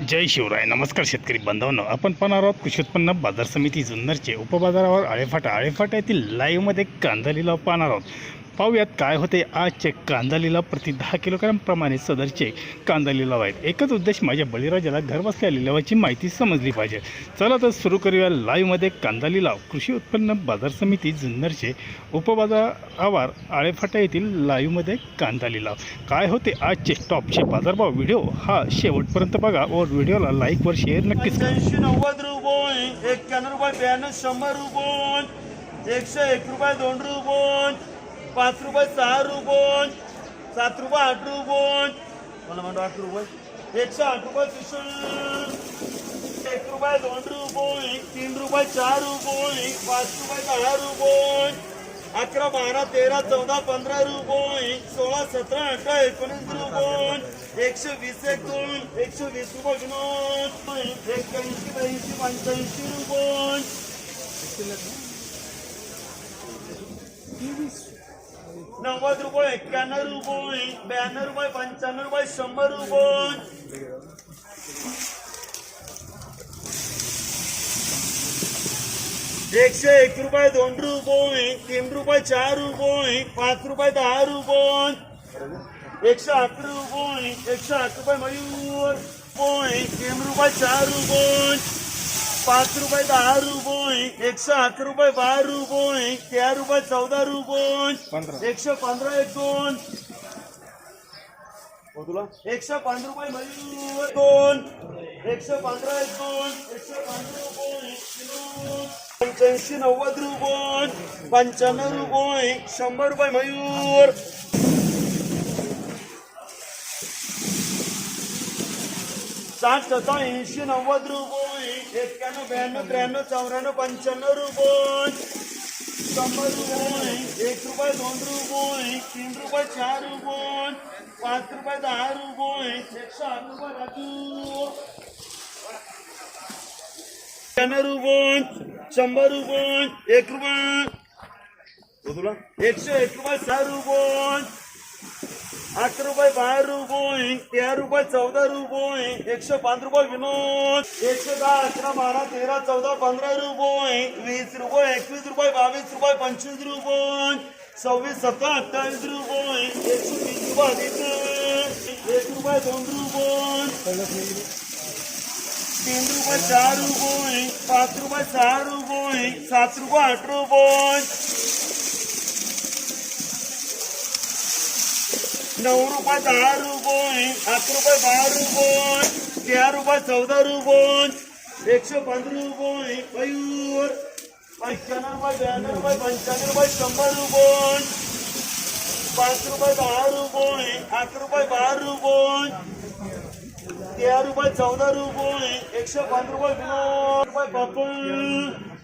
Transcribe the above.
जय शिवराय. नमस्कार शेतकरी बांधवांनो, आपण पाहणार आहोत कृषी उत्पन्न बाजार समिती जुन्नरचे उपबाजारावर आळेफाटा येथील लाईव्हमध्ये कांदा लिलाव पाहणार आहोत. पाहूयात काय होते आजचे कांदा लिलाव. प्रति 10 किलोग्राम प्रमाणे सदरचे कांदा लिलाव आहेत. एकच उद्देश, माझ्या बळीराजाला घरबसल्या लिलावाची माहिती समजली पाहिजे. चला तर सुरू करूया लाईव्हमध्ये कांदा लिलाव. कृषी उत्पन्न बाजार समिती जुन्नरचे उपबाजारावर आळेफाटा येथील लाईव्हमध्ये कांदा लिलाव. काय होते आजचे टॉपचे बाजारभाव. व्हिडिओ हा शेवटपर्यंत बघा व व्हिडिओला लाईक व शेअर नक्कीच करा. 90 रुपये, 91 रुपये, 92, 100 रुपये, 101 रुपये, 2 रुपये, 5 रुपये, 6 रुपये, 7 रुपये, 8 रुपये, मला म्हणतो 8 रुपये, 108 रुपये, 1 रुपये, 2 रुपये, 3 रुपये, 4 रुपये, 5 रुपये, 10 रुपये, 11, 12, 13, 14, 15 रुपये, 16, 17, 18, 19 रुपये, 120, 120 रुपये, 81, 82, 85 रुपये, 90 रुपये, 91 रुपये, 92 रुपये, 95 रुपये, 100 रुपये, 101 रुपये, 2 रुपये, 3 रुपये, 4 रुपये, 5 रुपये, 10 रुपये, 108 रुपये, 108 रुपये मयूर, 3 रुपये, 4 रुपये, 5 रुपये, 10 रुपये, 108 रुपये, 12 रुपये, 13 रुपये, 14 रुपये, 115, 1 2, 115 रुपये मयूर, 2, 115, 1 2, 115 रुपये, 85, 90 रुपये, 95 रुपये, 100 रुपये मयूर, 60, 70, 80, 90 रुपये, 91, 92, 93, 94, 95 रुपये, 100 रुपये, 1 रुपये, 2 रुपये, 3 रुपये, 4 रुपये, 5 रुपये, 10 रुपये, 108 रुपये राजू, 90 रुपये, 100 रुपये, 1 रुपये, 101 रुपये, 6 रुपये, 8 रुपये, 12 रुपये, 13 रुपये, 14 रुपये, 105 रुपये विनोद, 110, 11, 12, 13, 14, 15 रुपये, 20 रुपये, 21 रुपये, 22 रुपये, 25 रुपये, 26, 27, 28 रुपये, 120 रुपये, 1 रुपये, 2 रुपये, 3 रुपये, 4 रुपये, 5 रुपये, 6 रुपये, 7 रुपये, 8 रुपये, 9 रुपये, 10 रुपये, 8 रुपये, 12 रुपये, 13 रुपये, 14 रुपये, 115 रुपये मयूर, 95 रुपये, 92 रुपये, 95 रुपये, 100 रुपये, 5 रुपये, 10 रुपये, 8 रुपये, 12 रुपये, 13 रुपये, 14 रुपये, 105 रुपये, 9 रुपये पापड,